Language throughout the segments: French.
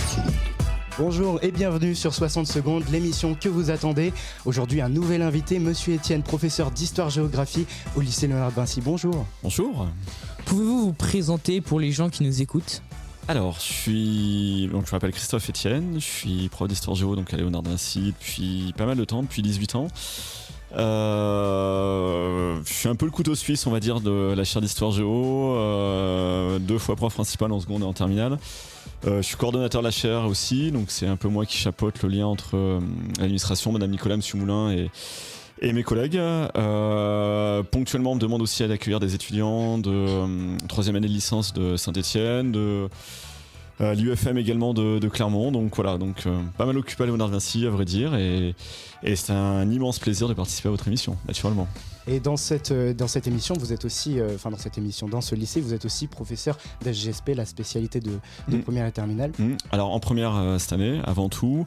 secondes. Bonjour et bienvenue sur 60 secondes, l'émission que vous attendez. Aujourd'hui, un nouvel invité, Monsieur Étienne, professeur d'histoire-géographie au lycée Léonard de Vinci. Bonjour. Bonjour. Pouvez-vous vous présenter pour les gens qui nous écoutent ? Alors, je m'appelle Christophe Étienne, je suis prof d'histoire-géo donc à Léonard de Vinci depuis pas mal de temps, depuis 18 ans. Je suis un peu le couteau suisse, on va dire, de la chaire d'histoire-géo, 2 fois prof principal en seconde et en terminale. Je suis coordonnateur de la chaire aussi, donc c'est un peu moi qui chapeaute le lien entre l'administration, Madame Nicolas, Monsieur Moulin et mes collègues. Ponctuellement, on me demande aussi d'accueillir des étudiants de 3e année de licence de Saint-Étienne, de l'UFM également de Clermont. Donc voilà, pas mal occupé à Léonard de Vinci, à vrai dire, et c'est un immense plaisir de participer à votre émission, naturellement. Et dans cette émission, vous êtes aussi, dans ce lycée, vous êtes aussi professeur d'HGSP, la spécialité de première et terminale. Alors en première cette année, avant tout,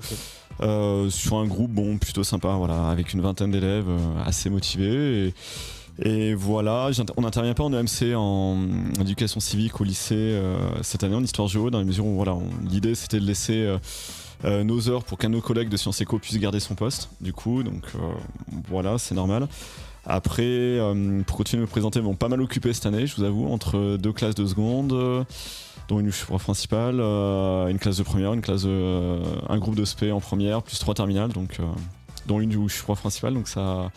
sur un groupe plutôt sympa, voilà, avec une 20aine d'élèves assez motivés. Et voilà, on n'intervient pas en EMC, en éducation civique au lycée cette année en histoire géo, dans la mesure où l'idée c'était de laisser nos heures pour qu'un de nos collègues de Sciences Éco puisse garder son poste, du coup, voilà, c'est normal. Après, pour continuer de me présenter, pas mal occupé cette année, je vous avoue, entre 2 classes de seconde, dont une prof principale, une classe de première, un groupe de spé en première, plus 3 terminales, dont une où je suis prof principal, donc ça,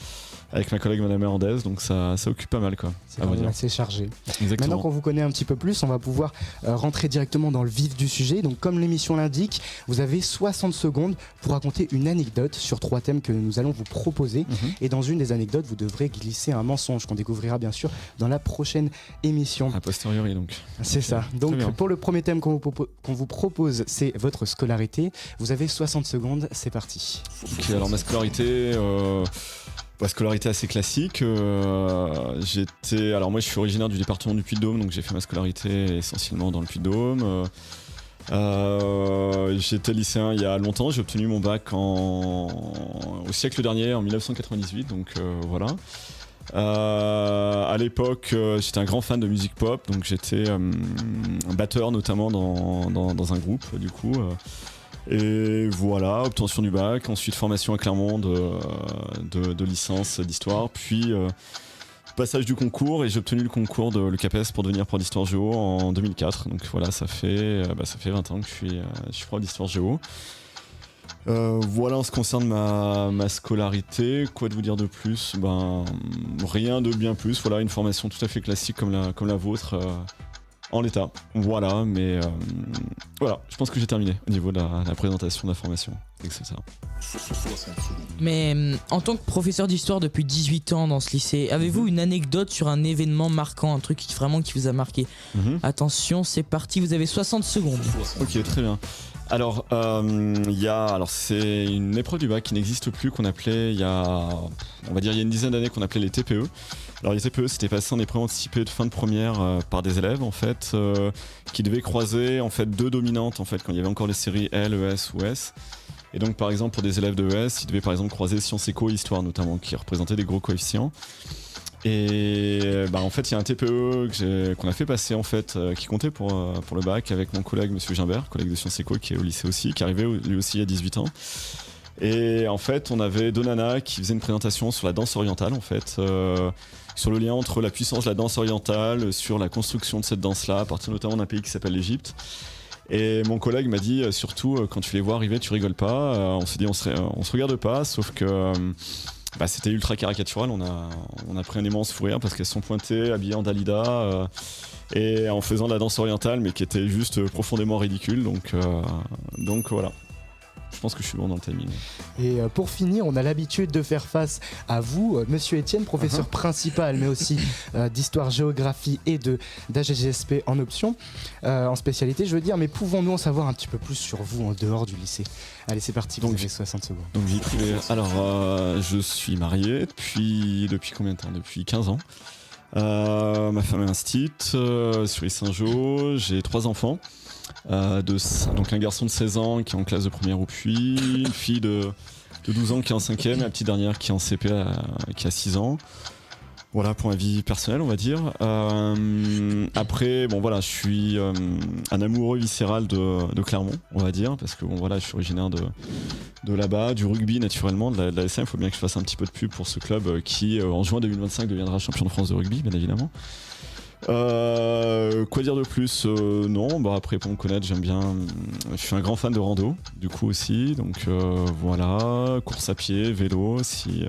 avec ma collègue Madame Hernandez, donc ça occupe pas mal, quoi. C'est quand même assez chargé. Exactement. Maintenant qu'on vous connaît un petit peu plus, on va pouvoir rentrer directement dans le vif du sujet. Donc comme l'émission l'indique, vous avez 60 secondes pour raconter une anecdote sur 3 thèmes que nous allons vous proposer. Et dans une des anecdotes, vous devrez glisser un mensonge qu'on découvrira bien sûr dans la prochaine émission. A posteriori, donc. C'est ça. Donc pour le premier thème qu'on vous propose, c'est votre scolarité. Vous avez 60 secondes, c'est parti. Ok, alors ma scolarité... scolarité assez classique. Moi je suis originaire du département du Puy-de-Dôme, donc j'ai fait ma scolarité essentiellement dans le Puy-de-Dôme. J'étais lycéen il y a longtemps, j'ai obtenu mon bac au siècle dernier, en 1998, donc voilà. À l'époque, j'étais un grand fan de musique pop, donc j'étais un batteur notamment dans un groupe, du coup. Et voilà, obtention du bac, ensuite formation à Clermont de licence d'histoire, puis passage du concours, et j'ai obtenu le concours le CAPES pour devenir prof d'histoire géo en 2004. Donc voilà, ça fait 20 ans que je suis prof d'histoire géo. Voilà en ce qui concerne ma scolarité. Quoi de vous dire de plus ? Rien de bien plus. Voilà, une formation tout à fait classique comme la vôtre. En l'état, voilà, mais voilà, je pense que j'ai terminé au niveau de la présentation de la formation, etc. Mais en tant que professeur d'histoire depuis 18 ans dans ce lycée, avez-vous une anecdote sur un événement marquant, un truc qui vous a marqué ? Attention, c'est parti, vous avez 60 secondes. Ok, très bien. Alors, c'est une épreuve du bac qui n'existe plus, qu'on appelait il y a une dizaine d'années, qu'on appelait les TPE. Alors les TPE, c'était passé en épreuve anticipée de fin de première par des élèves en fait, qui devaient croiser en fait 2 dominantes en fait quand il y avait encore les séries L, ES ou S. Et donc par exemple pour des élèves de ES, ils devaient par exemple croiser Sciences Éco, Histoire notamment, qui représentaient des gros coefficients. Et en fait il y a un TPE qu'on a fait passer en fait, qui comptait pour le bac avec mon collègue Monsieur Gimbert, collègue de Sciences Éco qui est au lycée aussi, qui arrivait lui aussi à 18 ans. Et en fait on avait 2 nanas qui faisaient une présentation sur la danse orientale en fait, sur le lien entre la puissance de la danse orientale, sur la construction de cette danse-là, à partir notamment d'un pays qui s'appelle l'Égypte. Et mon collègue m'a dit, surtout, quand tu les vois arriver, tu rigoles pas. On s'est dit, on se regarde pas, sauf que c'était ultra caricatural. On a pris un immense fou rire parce qu'elles sont pointées, habillées en Dalida, et en faisant de la danse orientale, mais qui était juste profondément ridicule. Donc voilà. Je pense que je suis bon dans le timing. Et pour finir, on a l'habitude de faire face à vous, Monsieur Étienne, professeur principal, mais aussi d'histoire-géographie et d'HGSP en option, en spécialité, je veux dire. Mais pouvons-nous en savoir un petit peu plus sur vous en dehors du lycée ? Allez, c'est parti, vous avez 60 secondes. Donc vie privée. Alors, je suis marié depuis combien de temps ? Depuis 15 ans. Ma femme est instite sur Saint-Jean. J'ai 3 enfants. Donc un garçon de 16 ans qui est en classe de première au Puy, une fille de 12 ans qui est en 5e et la petite dernière qui est en CP qui a 6 ans. Voilà pour ma vie personnelle, on va dire. Après, bon voilà, je suis un amoureux viscéral de Clermont, on va dire, parce que bon voilà, je suis originaire de là-bas, du rugby naturellement, de la SM. Il faut bien que je fasse un petit peu de pub pour ce club qui, en juin 2025, deviendra champion de France de rugby, bien évidemment. Quoi dire de plus? Non, bah après pour me connaître, j'aime bien. Je suis un grand fan de rando, du coup aussi. Donc voilà, course à pied, vélo aussi.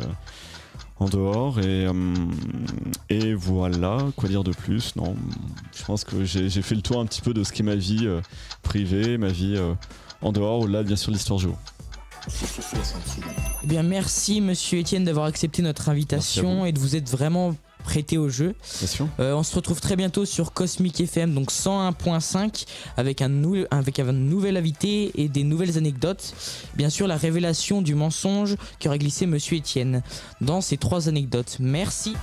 En dehors et voilà, quoi dire de plus? Non, je pense que j'ai fait le tour un petit peu de ce qu'est ma vie privée, ma vie en dehors, au-delà bien sûr de l'histoire géo. Eh bien, merci Monsieur Étienne d'avoir accepté notre invitation et de vous être vraiment prêté au jeu. Bien sûr. On se retrouve très bientôt sur Cosmic FM, donc 101.5, avec un nouvel invité et des nouvelles anecdotes. Bien sûr, la révélation du mensonge qu'aurait glissé Monsieur Étienne dans ces 3 anecdotes. Merci.